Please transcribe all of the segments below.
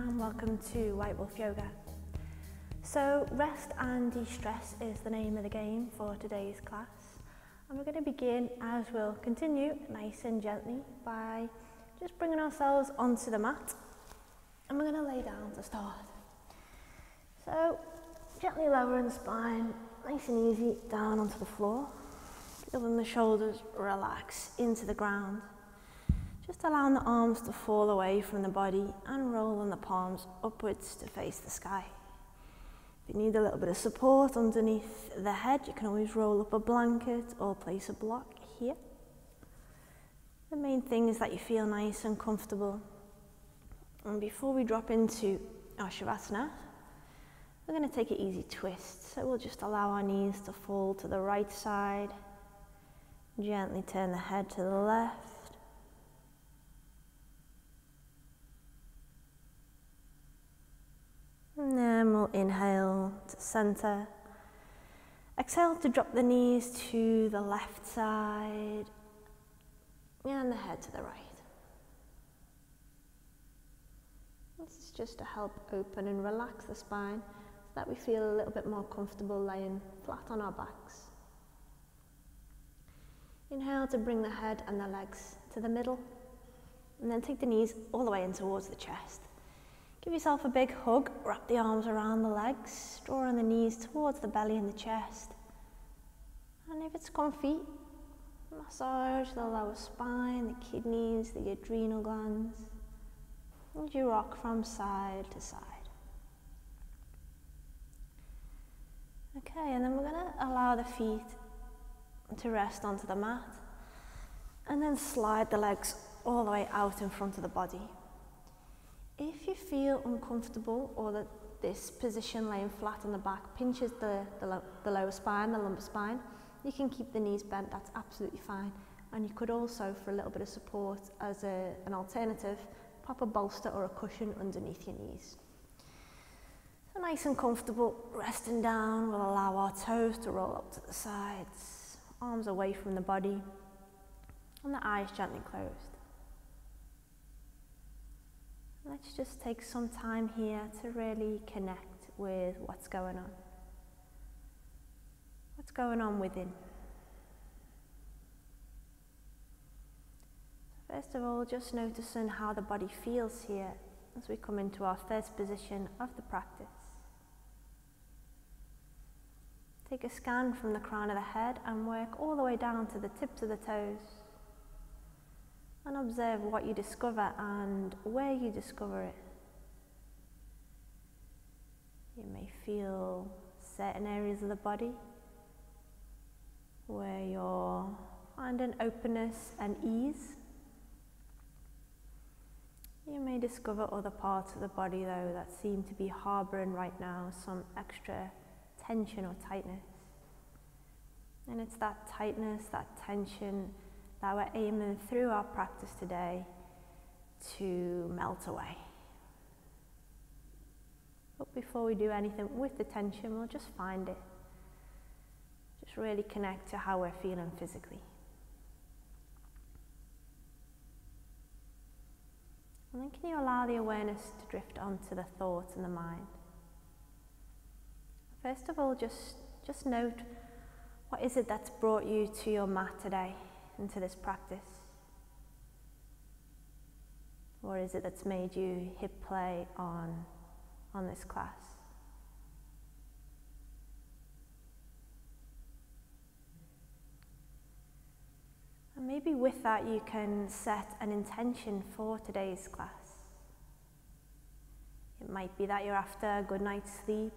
and welcome to White Wolf Yoga. So rest and de-stress is the name of the game for today's class, and we're going to begin, as we'll continue, nice and gently by just bringing ourselves onto the mat, and we're going to lay down to start. So gently lowering the spine, nice and easy, down onto the floor, feeling the shoulders relax into the ground. Just allowing the arms to fall away from the body and rolling the palms upwards to face the sky. If you need a little bit of support underneath the head, you can always roll up a blanket or place a block here. The main thing is that you feel nice and comfortable. And before we drop into our Shavasana, we're going to take an easy twist. So we'll just allow our knees to fall to the right side. Gently turn the head to the left. And then we'll inhale to center. Exhale to drop the knees to the left side and the head to the right. This is just to help open and relax the spine so that we feel a little bit more comfortable laying flat on our backs. Inhale to bring the head and the legs to the middle, and then take the knees all the way in towards the chest. Give yourself a big hug, wrap the arms around the legs, drawing the knees towards the belly and the chest. And if it's comfy, massage the lower spine, the kidneys, the adrenal glands, and you rock from side to side. Okay, and then we're going to allow the feet to rest onto the mat, and then slide the legs all the way out in front of the body. If you feel uncomfortable or that this position laying flat on the back pinches the lower spine, the lumbar spine, you can keep the knees bent, that's absolutely fine. And you could also, for a little bit of support as an alternative, pop a bolster or a cushion underneath your knees. So nice and comfortable, resting down, we'll allow our toes to roll up to the sides, arms away from the body, and the eyes gently closed. Let's just take some time here to really connect with what's going on. What's going on within? First of all, just noticing how the body feels here as we come into our first position of the practice. Take a scan from the crown of the head and work all the way down to the tips of the toes. And observe what you discover and where you discover it. You may feel certain areas of the body where you're finding openness and ease. You may discover other parts of the body though that seem to be harbouring right now some extra tension or tightness. And it's that tightness, that tension, that we're aiming through our practice today to melt away. But before we do anything with the tension, we'll just find it. Just really connect to how we're feeling physically. And then can you allow the awareness to drift onto the thoughts and the mind? First of all, just note, what is it that's brought you to your mat today? Into this practice? Or is it that's made you hit play on this class? And maybe with that you can set an intention for today's class. It might be that you're after a good night's sleep.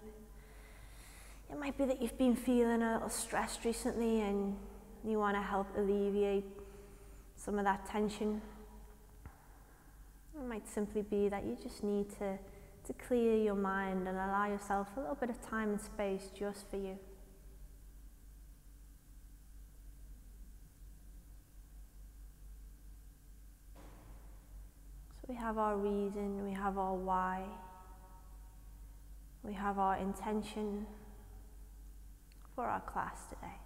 It might be that you've been feeling a little stressed recently and you want to help alleviate some of that tension. It might simply be that you just need to clear your mind and allow yourself a little bit of time and space just for you. So we have our reason, we have our why, we have our intention for our class today.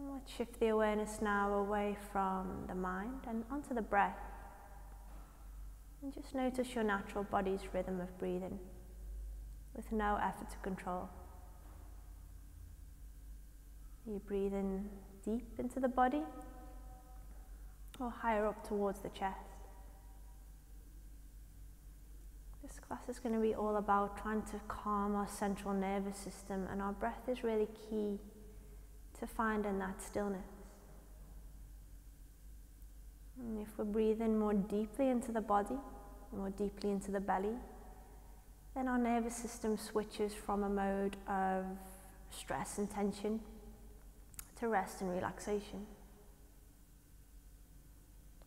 Let's shift the awareness now away from the mind and onto the breath. And just notice your natural body's rhythm of breathing with no effort to control. Are you breathing deep into the body or higher up towards the chest? This class is going to be all about trying to calm our central nervous system, and our breath is really key to finding that stillness. And if we're breathing more deeply into the body, more deeply into the belly, then our nervous system switches from a mode of stress and tension to rest and relaxation,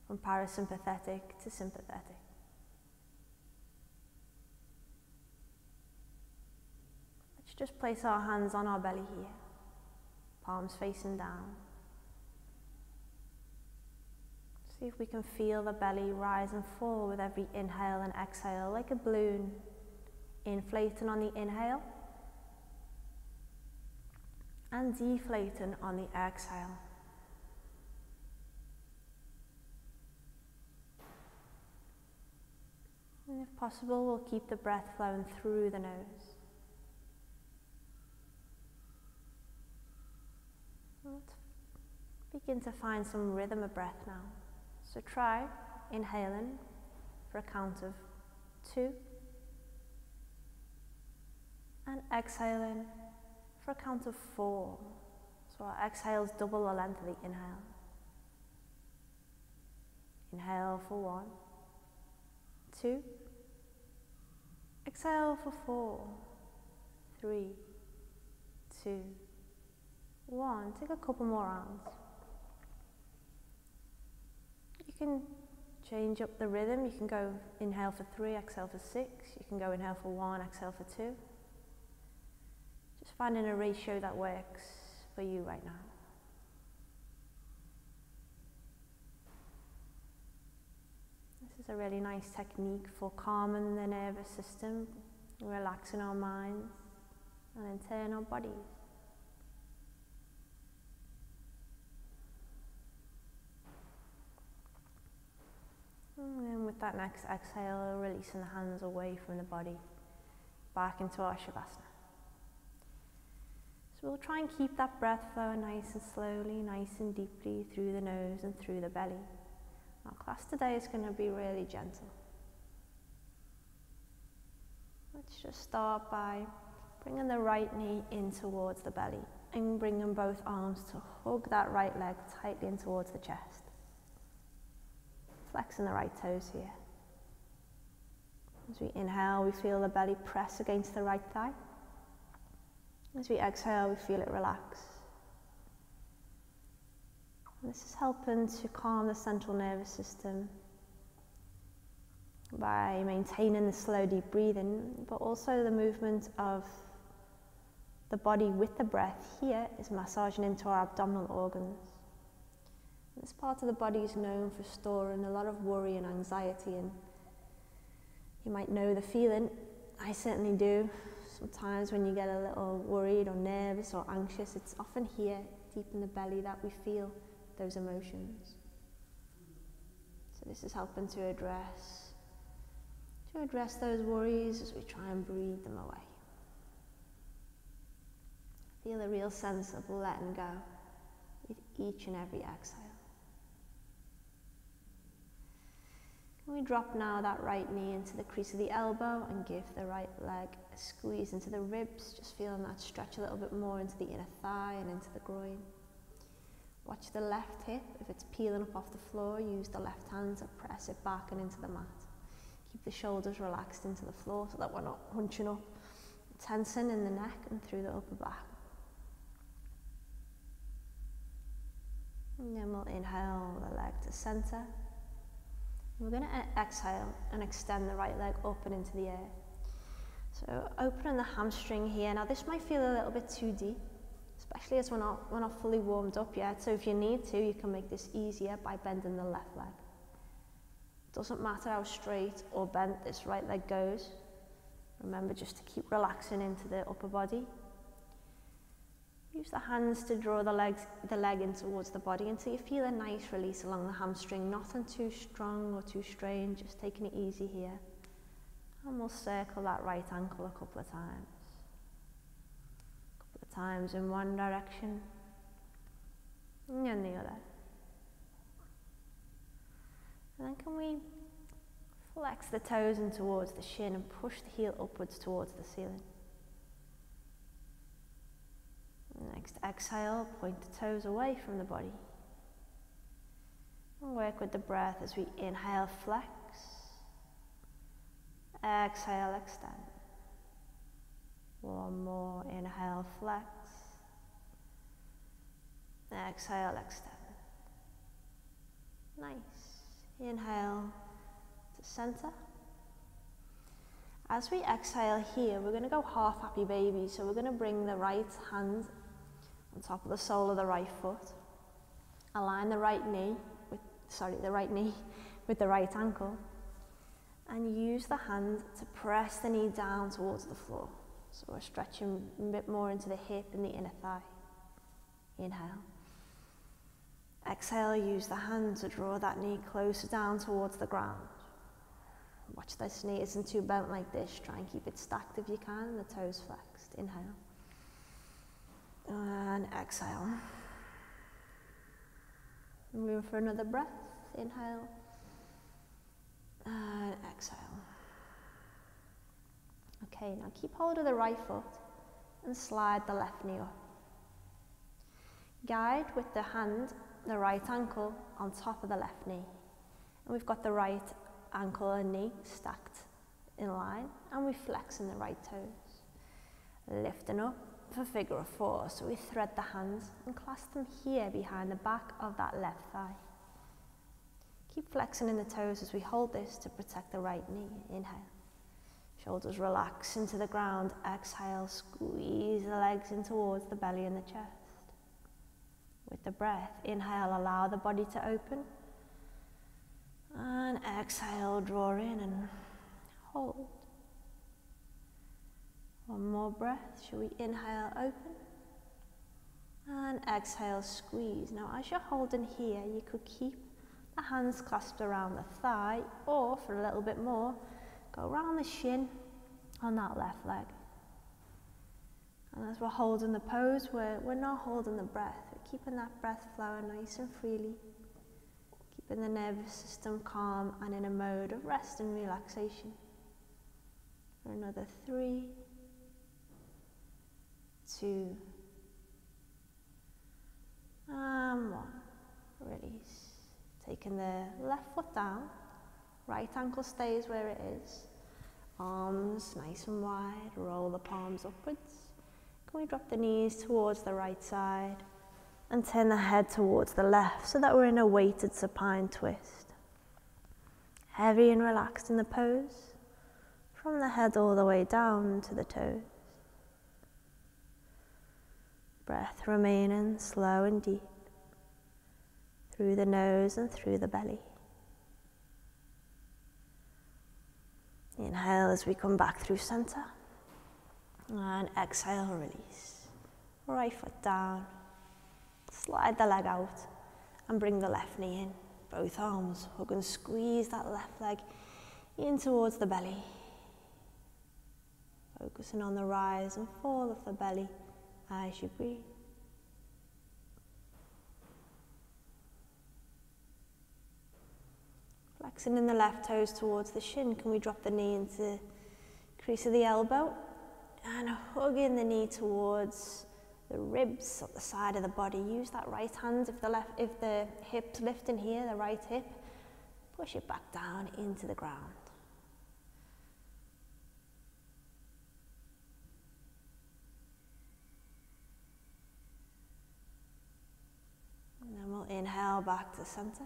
from parasympathetic to sympathetic. Let's just place our hands on our belly here, palms facing down. See if we can feel the belly rise and fall with every inhale and exhale, like a balloon, inflating on the inhale and deflating on the exhale. And if possible, we'll keep the breath flowing through the nose. Let's begin to find some rhythm of breath now. So try inhaling for a count of 2 and exhaling for a count of 4. So our exhales double the length of the inhale. Inhale for 1, 2, exhale for 4, 3, 2, 1. Take a couple more rounds. You can change up the rhythm. You can go inhale for 3, exhale for 6. You can go inhale for 1, exhale for 2. Just finding a ratio that works for you right now. This is a really nice technique for calming the nervous system, relaxing our minds, and in turn our bodies. And then with that next exhale, releasing the hands away from the body, back into our Shavasana. So we'll try and keep that breath flowing nice and slowly, nice and deeply through the nose and through the belly. Our class today is going to be really gentle. Let's just start by bringing the right knee in towards the belly and bringing both arms to hug that right leg tightly in towards the chest. Flexing the right toes here. As we inhale, we feel the belly press against the right thigh. As we exhale, we feel it relax. And this is helping to calm the central nervous system by maintaining the slow, deep breathing, but also the movement of the body with the breath here is massaging into our abdominal organs. This part of the body is known for storing a lot of worry and anxiety, and you might know the feeling. I certainly do. Sometimes when you get a little worried or nervous or anxious, it's often here, deep in the belly, that we feel those emotions. So this is helping to address those worries as we try and breathe them away. Feel a real sense of letting go with each and every exhale. Can we drop now that right knee into the crease of the elbow and give the right leg a squeeze into the ribs, just feeling that stretch a little bit more into the inner thigh and into the groin. Watch the left hip. If it's peeling up off the floor, use the left hand to press it back and into the mat. Keep the shoulders relaxed into the floor so that we're not hunching up, tensing in the neck and through the upper back. And then we'll inhale the leg to center. We're going to exhale and extend the right leg up and into the air. So opening the hamstring here. Now this might feel a little bit too deep, especially as we're not fully warmed up yet. So if you need to, you can make this easier by bending the left leg. It doesn't matter how straight or bent this right leg goes. Remember just to keep relaxing into the upper body. Use the hands to draw the leg in towards the body until you feel a nice release along the hamstring. Nothing too strong or too strained, just taking it easy here. And we'll circle that right ankle a couple of times. A couple of times in one direction and then the other. And then can we flex the toes in towards the shin and push the heel upwards towards the ceiling. Next exhale, point the toes away from the body. And work with the breath as we inhale, flex. Exhale, extend. One more, inhale, flex. Exhale, extend. Nice. Inhale to center. As we exhale here, we're going to go half happy baby. So we're going to bring the right hand on top of the sole of the right foot. Align the right knee with the right ankle. And use the hand to press the knee down towards the floor. So we're stretching a bit more into the hip and the inner thigh. Inhale. Exhale, use the hand to draw that knee closer down towards the ground. Watch this knee isn't too bent like this. Try and keep it stacked if you can, and the toes flexed. Inhale. And exhale. Move for another breath. Inhale. And exhale. Okay, now keep hold of the right foot and slide the left knee up. Guide with the hand the right ankle on top of the left knee. And we've got the right ankle and knee stacked in line, and we flex in the right toes. Lifting up for figure of four. So we thread the hands and clasp them here behind the back of that left thigh. Keep flexing in the toes as we hold this to protect the right knee. Inhale. Shoulders relax into the ground. Exhale, squeeze the legs in towards the belly and the chest. With the breath, inhale, allow the body to open. And exhale, draw in and hold. One more breath. Shall we inhale, open. And exhale, squeeze. Now as you're holding here, you could keep the hands clasped around the thigh, or for a little bit more, go around the shin on that left leg. And as we're holding the pose, we're not holding the breath. We're keeping that breath flowing nice and freely, keeping the nervous system calm and in a mode of rest and relaxation. For another 3, 2, and 1. Release. Taking the left foot down, right ankle stays where it is. Arms nice and wide, roll the palms upwards. Can we drop the knees towards the right side and turn the head towards the left so that we're in a weighted supine twist. Heavy and relaxed in the pose, from the head all the way down to the toes. Breath remaining slow and deep, through the nose and through the belly. Inhale as we come back through center, and exhale, release. Right foot down, slide the leg out and bring the left knee in. Both arms hug and squeeze that left leg in towards the belly. Focusing on the rise and fall of the belly as you breathe. Flexing in the left toes towards the shin. Can we drop the knee into the crease of the elbow and hugging the knee towards the ribs at the side of the body. Use that right hand if the hip's lifting here, the right hip, push it back down into the ground. And then we'll inhale back to center.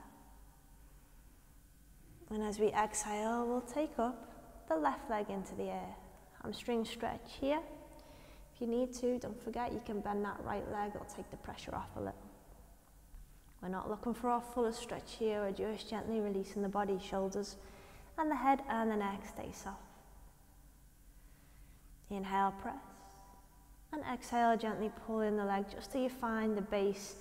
And as we exhale, we'll take up the left leg into the air. Hamstring stretch here. If you need to, don't forget you can bend that right leg, it'll take the pressure off a little. We're not looking for our fullest stretch here, we're just gently releasing the body, shoulders and the head and the neck stay soft. Inhale, press, And exhale, gently pull in the leg just till you find the base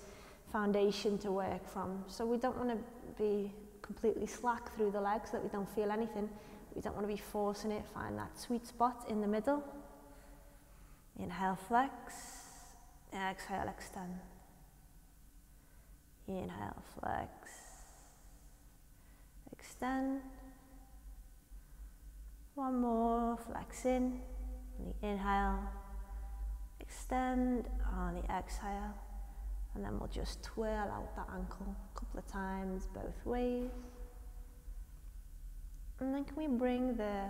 foundation to work from. So we don't want to be completely slack through the leg so that we don't feel anything. We don't want to be forcing it. Find that sweet spot in the middle. Inhale, flex. Exhale, extend. Inhale, flex. Extend. One more, flex in. On the inhale. Extend on the exhale, and then we'll just twirl out that ankle a couple of times both ways. And then can we bring the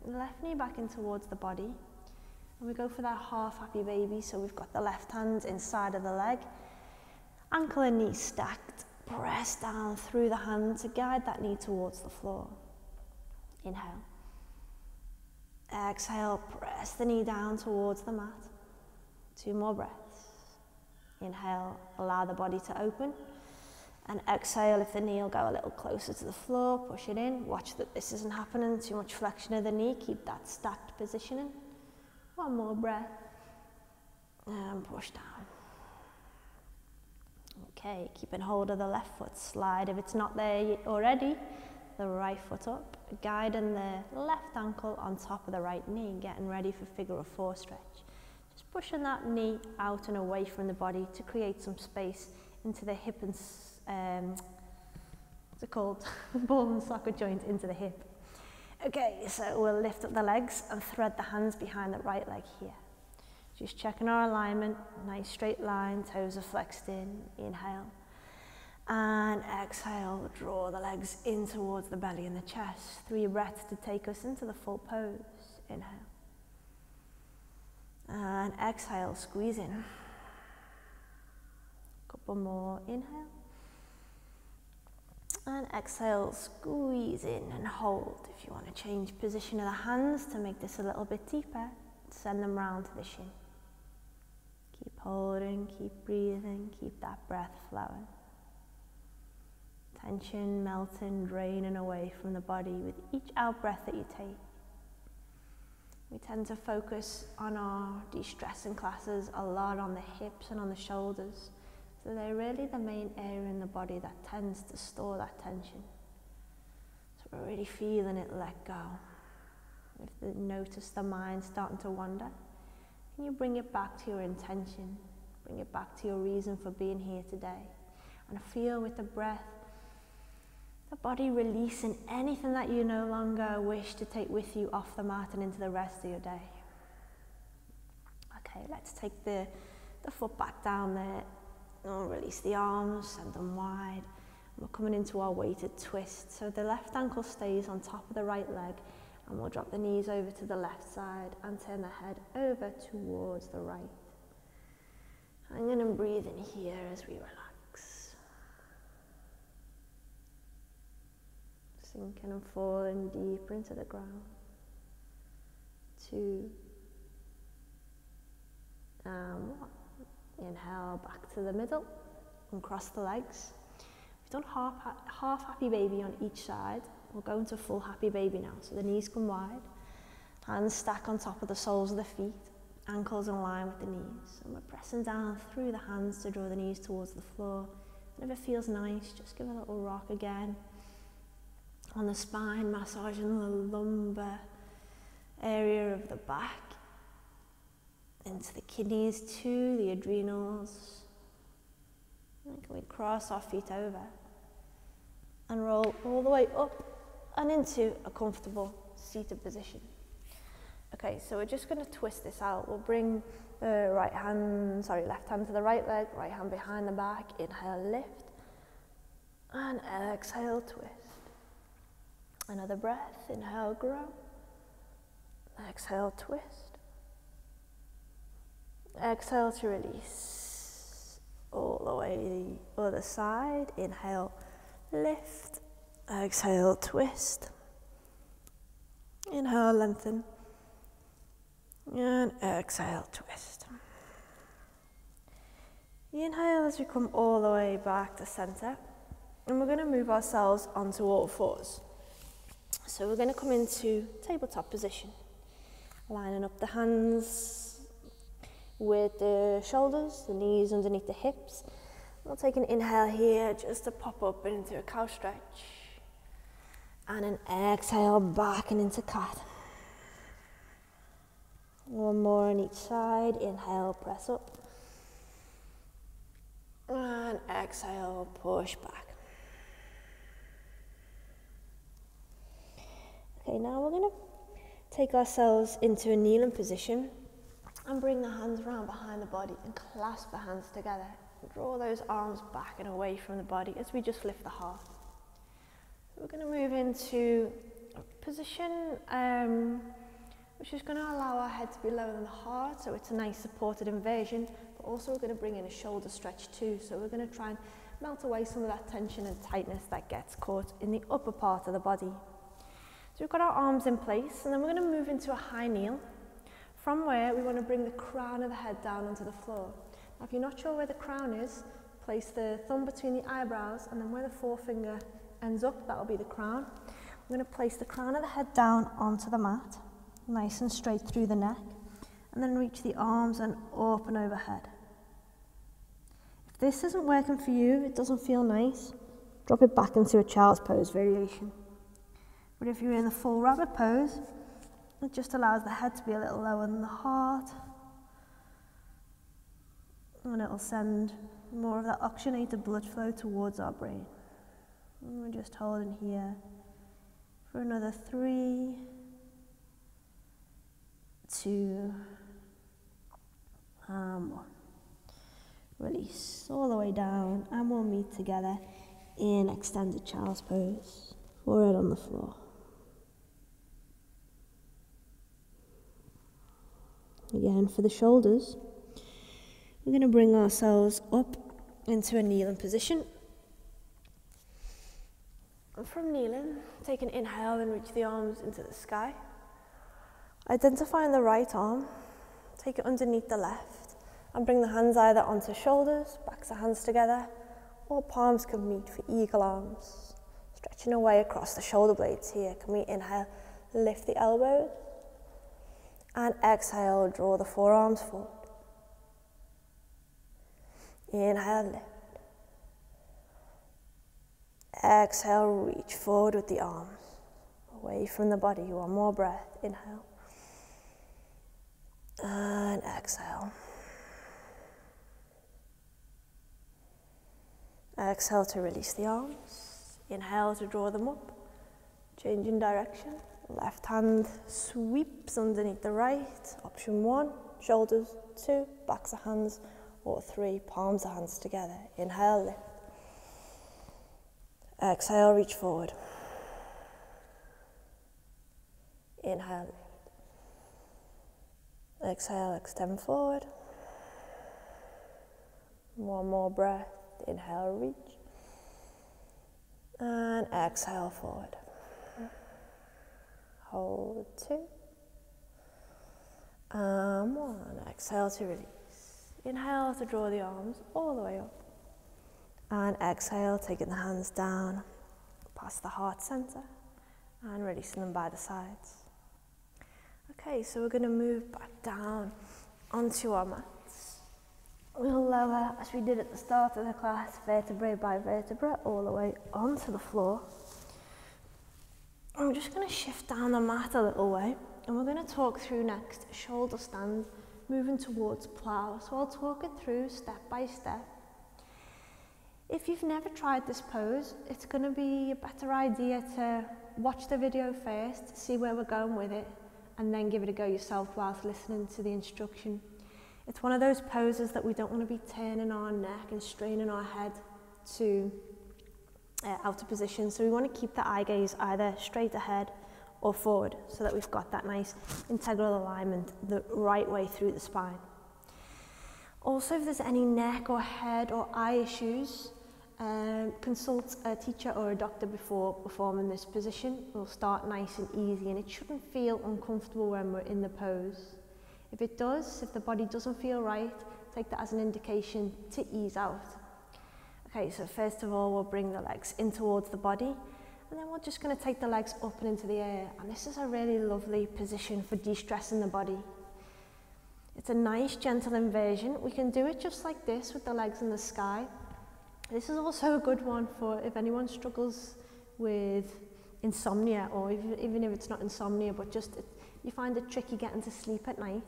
left knee back in towards the body, and we go for that half happy baby. So we've got the left hand inside of the leg, ankle and knee stacked, press down through the hand to guide that knee towards the floor. Inhale. Exhale, press the knee down towards the mat. 2 more breaths. Inhale, allow the body to open. And exhale, if the knee will go a little closer to the floor, push it in. Watch that this isn't happening, too much flexion of the knee. Keep that stacked positioning. 1 more breath. And push down. Okay, keeping hold of the left foot. Slide, if it's not there already, the right foot up. Guiding the left ankle on top of the right knee. Getting ready for figure of 4 stretch. Just pushing that knee out and away from the body to create some space into the hip and, what's it called? Ball and socket joint into the hip. Okay, so we'll lift up the legs and thread the hands behind the right leg here. Just checking our alignment, nice straight line, toes are flexed in, inhale. And exhale, draw the legs in towards the belly and the chest. 3 breaths to take us into the full pose, inhale. And exhale, squeeze in. Couple more, inhale. And exhale, squeeze in and hold. If you want to change position of the hands to make this a little bit deeper, send them round to the shin. Keep holding, keep breathing, keep that breath flowing. Tension melting, draining away from the body with each out breath that you take. We tend to focus on our de-stressing classes a lot on the hips and on the shoulders. So they're really the main area in the body that tends to store that tension. So we're really feeling it let go. If you notice the mind starting to wander, can you bring it back to your intention? Bring it back to your reason for being here today. And feel with the breath, the body releasing anything that you no longer wish to take with you off the mat and into the rest of your day. Okay, let's take the foot back down there. And release the arms, send them wide. We're coming into our weighted twist. So the left ankle stays on top of the right leg, and we'll drop the knees over to the left side and turn the head over towards the right. Hanging and breathing here as we relax. Sinking and falling deeper into the ground. 2 and 1. Inhale back to the middle and cross the legs. We've done half happy baby on each side. We'll go into full happy baby now. So the knees come wide, hands stack on top of the soles of the feet, ankles in line with the knees. And we're pressing down through the hands to draw the knees towards the floor. And if it feels nice, just give a little rock again. On the spine, massaging the lumbar area of the back. Into the kidneys to the adrenals. And can we cross our feet over and roll all the way up and into a comfortable seated position. Okay, so we're just going to twist this out. We'll bring the left hand to the right leg, right hand behind the back. Inhale, lift, and exhale, twist. Another breath. Inhale, grow. Exhale, twist. Exhale to release. All the way the other side. Inhale, lift. Exhale, twist. Inhale, lengthen. And exhale, twist. Inhale as we come all the way back to center. And we're going to move ourselves onto all fours. So we're going to come into tabletop position. Lining up the hands with the shoulders, the knees underneath the hips. We'll take an inhale here just to pop up into a cow stretch. And an exhale back and into cat. One more on each side. Inhale, press up. And exhale, push back. Okay, now we're going to take ourselves into a kneeling position and bring the hands around behind the body and clasp the hands together. Draw those arms back and away from the body as we just lift the heart. We're going to move into a position which is going to allow our head to be lower than the heart, so it's a nice supported inversion, but also we're going to bring in a shoulder stretch too, so we're going to try and melt away some of that tension and tightness that gets caught in the upper part of the body. So we've got our arms in place, and then we're going to move into a high kneel, from where we want to bring the crown of the head down onto the floor. Now if you're not sure where the crown is, place the thumb between the eyebrows, and then where the forefinger ends up, that'll be the crown. We're going to place the crown of the head down onto the mat, nice and straight through the neck, and then reach the arms and up and overhead. If this isn't working for you, it doesn't feel nice, drop it back into a child's pose variation. But if you're in the full rabbit pose, it just allows the head to be a little lower than the heart, and it'll send more of that oxygenated blood flow towards our brain. And we're just holding here for another 3, 2, and 1. Release all the way down, and we'll meet together in extended child's pose, forehead on the floor. Again, for the shoulders, we're going to bring ourselves up into a kneeling position. And from kneeling, take an inhale and reach the arms into the sky. Identifying the right arm, take it underneath the left, and bring the hands either onto shoulders, backs of hands together, or palms can meet for eagle arms. Stretching away across the shoulder blades here. Can we inhale, lift the elbows, and exhale, draw the forearms forward. Inhale, lift. Exhale, reach forward with the arms, away from the body. One more breath. Inhale. And exhale. Exhale to release the arms. Inhale to draw them up. Change in direction. Left hand sweeps underneath the right. Option 1, shoulders. 2, backs of hands. Or 3, palms of hands together. Inhale, lift. Exhale, reach forward. Inhale, lift. Exhale, extend forward. One more breath. Inhale, reach. And exhale, forward. Hold 2. And 1. Exhale to release. Inhale to draw the arms all the way up. And exhale, taking the hands down past the heart center and releasing them by the sides. Okay, so we're going to move back down onto our mats. We'll lower, as we did at the start of the class, vertebrae by vertebra, all the way onto the floor. I'm just going to shift down the mat a little way, and we're going to talk through next shoulder stand, moving towards plow. So I'll talk it through step by step. If you've never tried this pose, it's going to be a better idea to watch the video first, see where we're going with it, and then give it a go yourself whilst listening to the instruction. It's one of those poses that we don't want to be turning our neck and straining our head to out of position, so we want to keep the eye gaze either straight ahead or forward, so that we've got that nice integral alignment the right way through the spine. Also, if there's any neck or head or eye issues, consult a teacher or a doctor before performing this position. We'll start nice and easy, and it shouldn't feel uncomfortable when we're in the pose. If it does, if the body doesn't feel right, take that as an indication to ease out. Okay, so first of all, we'll bring the legs in towards the body, and then we're just going to take the legs up and into the air. And this is a really lovely position for de-stressing the body. It's a nice gentle inversion. We can do it just like this with the legs in the sky. This is also a good one for if anyone struggles with insomnia, or even if it's not insomnia, but just you find it tricky getting to sleep at night.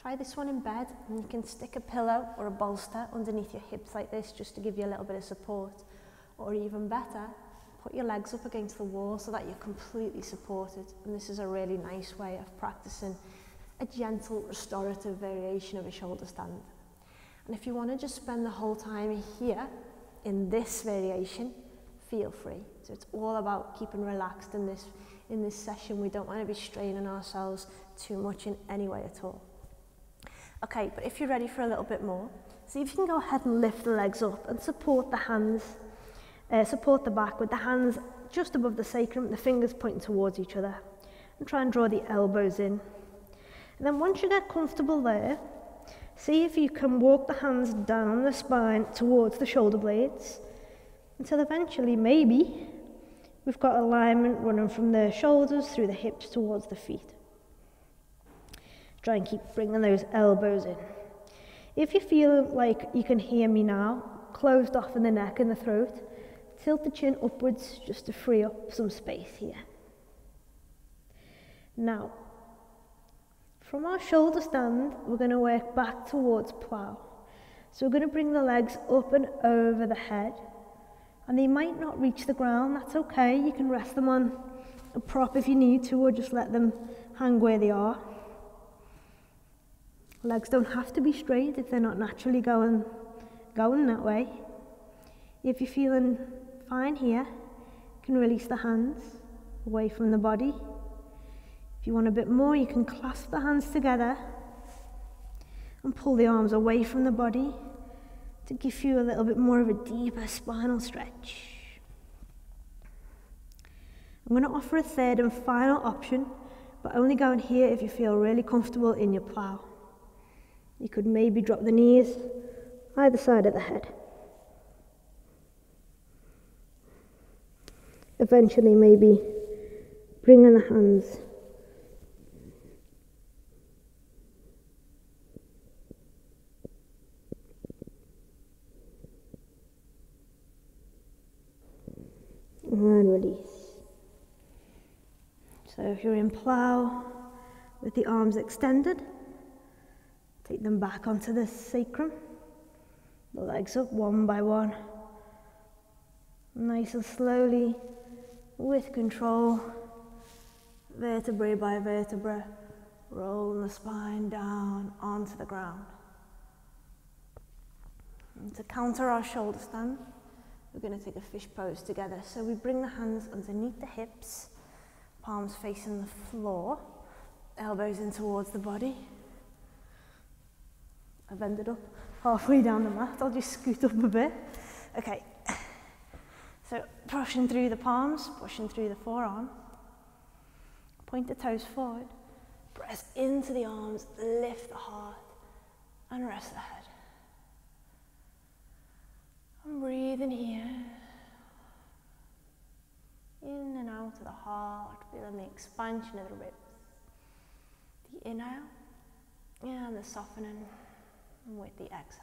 Try this one in bed, and you can stick a pillow or a bolster underneath your hips like this just to give you a little bit of support. Or even better, put your legs up against the wall so that you're completely supported. And this is a really nice way of practicing a gentle restorative variation of a shoulder stand. And if you want to just spend the whole time here in this variation, feel free. So it's all about keeping relaxed in this session. We don't want to be straining ourselves too much in any way at all. Okay, but if you're ready for a little bit more, see if you can go ahead and lift the legs up and support the hands, support the back with the hands just above the sacrum, the fingers pointing towards each other, and try and draw the elbows in. And then once you get comfortable there, see if you can walk the hands down the spine towards the shoulder blades until eventually maybe we've got alignment running from the shoulders through the hips towards the feet. Try and keep bringing those elbows in. If you feel like you can hear me now, closed off in the neck and the throat, tilt the chin upwards just to free up some space here. Now, from our shoulder stand, we're going to work back towards plow. So we're going to bring the legs up and over the head, and they might not reach the ground. That's okay. You can rest them on a prop if you need to, or just let them hang where they are. Legs don't have to be straight if they're not naturally going that way. If you're feeling fine here, you can release the hands away from the body. If you want a bit more, you can clasp the hands together and pull the arms away from the body to give you a little bit more of a deeper spinal stretch. I'm going to offer a third and final option, but only go in here if you feel really comfortable in your plow. You could maybe drop the knees either side of the head. Eventually maybe bringing the hands and release. So if you're in plow with the arms extended, take them back onto the sacrum, the legs up one by one, nice and slowly, with control, vertebrae by vertebra, rolling the spine down onto the ground. And to counter our shoulder stand, we're going to take a fish pose together. So we bring the hands underneath the hips, palms facing the floor, elbows in towards the body. I've ended up halfway down the mat. I'll just scoot up a bit. Okay. So pushing through the palms, pushing through the forearm. Point the toes forward. Press into the arms, lift the heart, and rest the head. And breathing here. In and out of the heart, feeling the expansion of the ribs. The inhale and the softening with the exhale.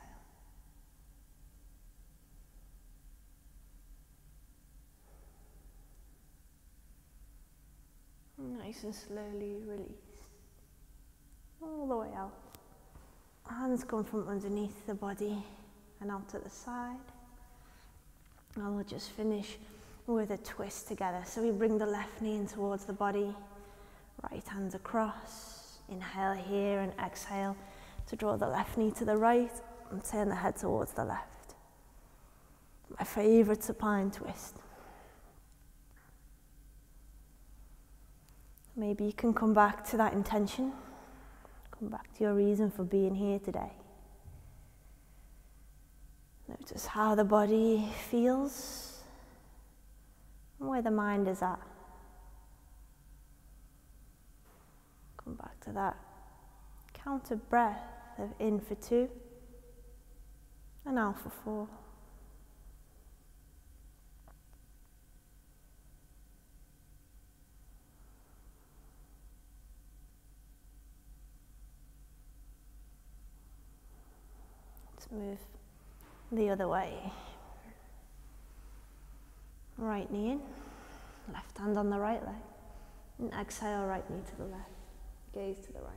Nice and slowly release. All the way out. Hands come from underneath the body and out to the side. And we'll just finish with a twist together. So we bring the left knee in towards the body, right hands across. Inhale here and exhale to draw the left knee to the right and turn the head towards the left. My favourite supine twist. Maybe you can come back to that intention, come back to your reason for being here today. Notice how the body feels and where the mind is at. Come back to that counted breath of in for 2 and out for 4. Move the other way. Right knee in, left hand on the right leg. And exhale, right knee to the left, gaze to the right.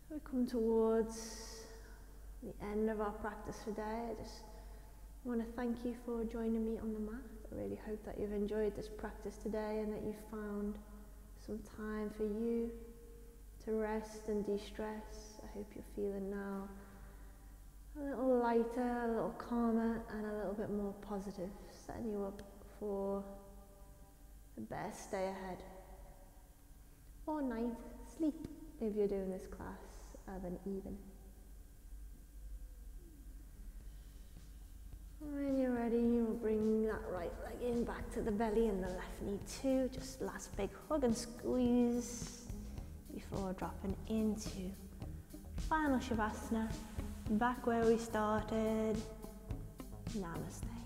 So we come towards the end of our practice today. I just want to thank you for joining me on the mat. I really hope that you've enjoyed this practice today and that you've found some time for you to rest and de-stress. I hope you're feeling now a little lighter, a little calmer and a little bit more positive, setting you up for the best day ahead. Or night sleep if you're doing this class of an evening. When you're ready, you'll bring that right leg in back to the belly and the left knee too. Just last big hug and squeeze before dropping into final Shavasana, back where we started. Namaste.